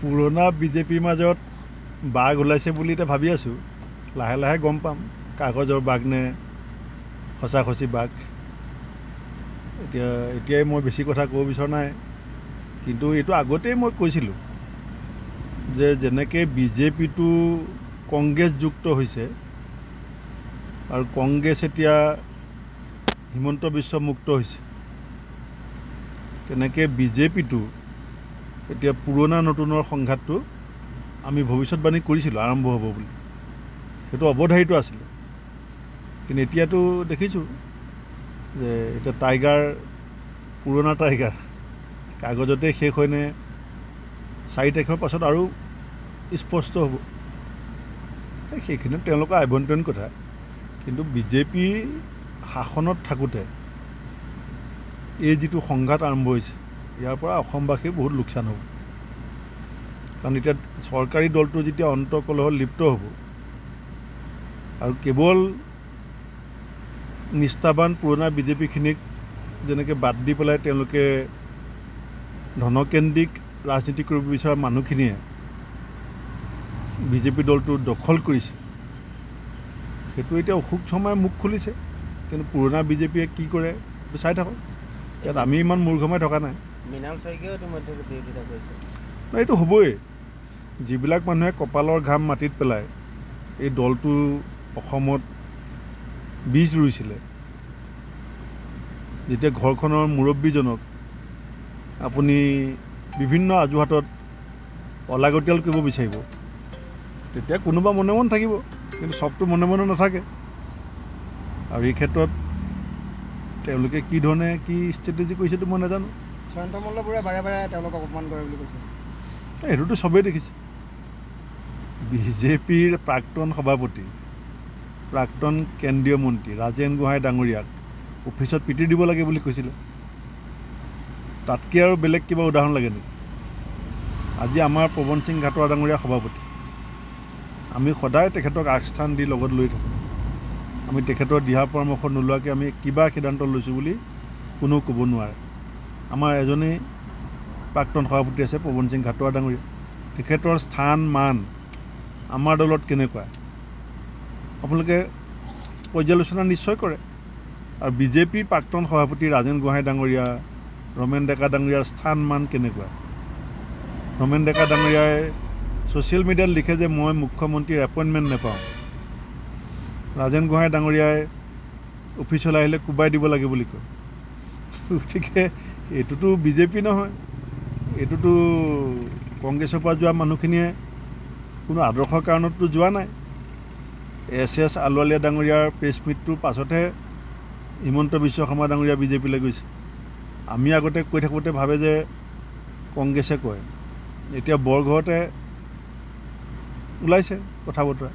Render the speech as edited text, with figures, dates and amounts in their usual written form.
পুৰণা বিজেপিৰ মাজত বাঘ ওলাইছে বুলি এতিয়া ভাবি আছোঁ। লাহে লাহে গম পাম কাগজৰ বাঘ নে সঁচা বাঘ। এতিয়াই মই বেছি কথা ক'ব বিচৰা নাই, কিন্তু এইটো আগতেই মই কৈছিলোঁ যে যেনেকৈ বিজেপিটো কংগ্ৰেছযুক্ত হৈছে আৰু কংগ্ৰেছ এতিয়া হিমন্ত বিশ্ব মুক্ত হৈছে, তেনেকৈ বিজেপিটো এতিয়া পুৰণা নতুনৰ সংঘাতটো আমি ভৱিষ্যতবাণী কৰিছিলোঁ আৰম্ভ হ'ব বুলি। সেইটো অৱধাৰিত আছিলে, কিন্তু এতিয়াতো দেখিছোঁ যে এতিয়া টাইগাৰ পুৰণা টাইগাৰ কাগজতে শেষ হয়নে 4 তাৰিখৰ পাছত আৰু স্পষ্ট হ'ব। সেইখিনি তেওঁলোকৰ আভ্যন্তৰীণ কথা, কিন্তু বিজেপি শাসনত থাকোঁতে এই যিটো সংঘাত আৰম্ভ হৈছে ইয়াৰ পৰা অসমবাসীৰ বহুত লোকচান হ'ব। কাৰণ এতিয়া চৰকাৰী দলটো যেতিয়া অন্তৰ্কলহত লিপ্ত হ'ব আৰু কেৱল নিষ্ঠাবান পুৰণা বিজেপিখিনিক যেনেকৈ বাদ দি পেলাই তেওঁলোকে ধনকেন্দ্ৰিক ৰাজনীতি কৰিব বিচৰা মানুহখিনিয়ে বিজেপি দলটো দখল কৰিছে, সেইটো এতিয়া অসুখ ছমাই মুখ খুলিছে। কিন্তু পুৰণা বিজেপিয়ে কি কৰে সেইটো চাই থাকক। ইয়াত আমি ইমান মূৰ্খমাই থকা নাই। মৃণাল শইকীয়াও ইতিমধ্যে বিৰোধিতা কৰিছে। এইটো হ'বই। যিবিলাক মানুহে কপালৰ ঘাম মাটিত পেলাই এই দলটো অসমত বীজ ৰুইছিলে, যেতিয়া ঘৰখনৰ মুৰব্বীজনক আপুনি বিভিন্ন অজুহাতত অলাগতিয়াল কৰিব বিচাৰিব, তেতিয়া কোনোবা মনে মনে থাকিব, কিন্তু চবটো মনে মনে নাথাকে। আৰু এই ক্ষেত্ৰত তেওঁলোকে কি ধৰণে কি ষ্ট্ৰেটেজি কৰিছেতো মই নাজানো। জয়ন্ত মল্লবুৰে বাৰে বাৰে তেওঁলোকক অপমান কৰে বুলি কৈছে। সেইটোতো চবেই দেখিছে। বিজেপিৰ প্ৰাক্তন সভাপতি, প্ৰাক্তন কেন্দ্ৰীয় মন্ত্ৰী ৰাজেন গোহাঁই ডাঙৰীয়াক অফিচত পিটি দিব লাগে বুলি কৈছিলে। তাতকৈ আৰু বেলেগ কিবা উদাহৰণ লাগে নেকি? আজি আমাৰ পৱন সিং ঘাটোৱাৰা ডাঙৰীয়া সভাপতি, আমি সদায় তেখেতক আগস্থান দি লগত লৈ থাকোঁ। আমি তেখেতৰ দিহা পৰামৰ্শ নোলোৱাকৈ আমি কিবা সিদ্ধান্ত লৈছোঁ বুলি কোনেও ক'ব নোৱাৰে। আমাৰ এজনেই প্ৰাক্তন সভাপতি আছে পৱন সিং ঘাটোৱাৰা ডাঙৰীয়া, তেখেতৰ স্থান মান আমাৰ দলত কেনেকুৱা আপোনালোকে পৰ্যালোচনা নিশ্চয় কৰে। আৰু বিজেপিৰ প্ৰাক্তন সভাপতি ৰাজেন গোহাঁই ডাঙৰীয়া, ৰমেন ডেকা ডাঙৰীয়াৰ স্থান মান কেনেকুৱা? ৰমেন ডেকা ডাঙৰীয়াই ছ'চিয়েল মিডিয়াত লিখে যে মই মুখ্যমন্ত্ৰীৰ এপইণ্টমেণ্ট নাপাওঁ। ৰাজেন গোহাঁই ডাঙৰীয়াই অফিচলৈ আহিলে কোবাই দিব লাগে বুলি কয়। গতিকে এইটোতো বিজেপি নহয়, এইটোতো কংগ্ৰেছৰ পৰা যোৱা মানুহখিনিয়ে কোনো আদৰ্শৰ কাৰণততো যোৱা নাই। এছ আলুৱালিয়া ডাঙৰীয়াৰ প্ৰেছ মিটটোৰ পাছতহে হিমন্ত বিশ্ব শৰ্মা ডাঙৰীয়া বিজেপিলৈ গৈছে। আমি আগতে কৈ থাকোঁতে ভাবে যে কংগ্ৰেছে কয়, এতিয়া বৰঘৰতে ওলাইছে কথা বতৰা।